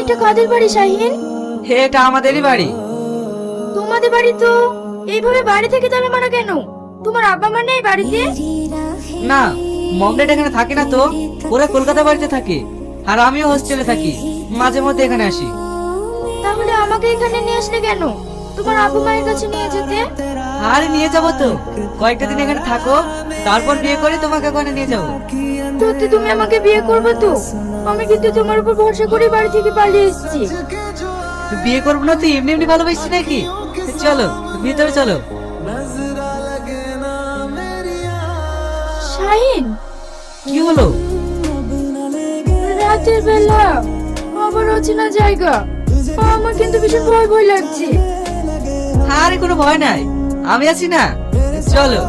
এটা কাদের বাড়ি শাহিন? হে, এটা আমাদেরই বাড়ি। তোমাদের বাড়ি তো এইভাবে বাড়ি থেকে তালা মারা কেন? তোমার আব্বা মা নেই বাড়িতে? না, মমডেড এখানে থাকে না তো, ওরা কলকাতা বাড়িতে থাকে, আর আমিও হোস্টেলে থাকি, মাঝে মধ্যে এখানে আসি। তাহলে আমাকে এখানে নিয়ে আসলে কেন? তোমার আব্বু মায়ের কাছে নিয়ে যেতে। আরে নিয়ে যাবো তো, কয়েকটা দিন এখানে থাকো, তারপর বিয়ে করে তোমাকে ওখানে নিয়ে যাবো। সত্যি তুমি আমাকে বিয়ে করবে তো? আমি কিন্তু তোমার উপর ভরসা করে বাড়ি থেকে পালিয়ে এসেছি। বিয়ে করবো না তুই এমনি এমনি ভালোবাসছি নাকি? চলো ভিতরে চলো। শাহিন, কি হলো? রাতের বেলা আবার অচেনা জায়গা, আমার কিন্তু ভীষণ ভয় ভয় লাগছে। আরে কোনো ভয় নাই, আমি আছি না, চলো।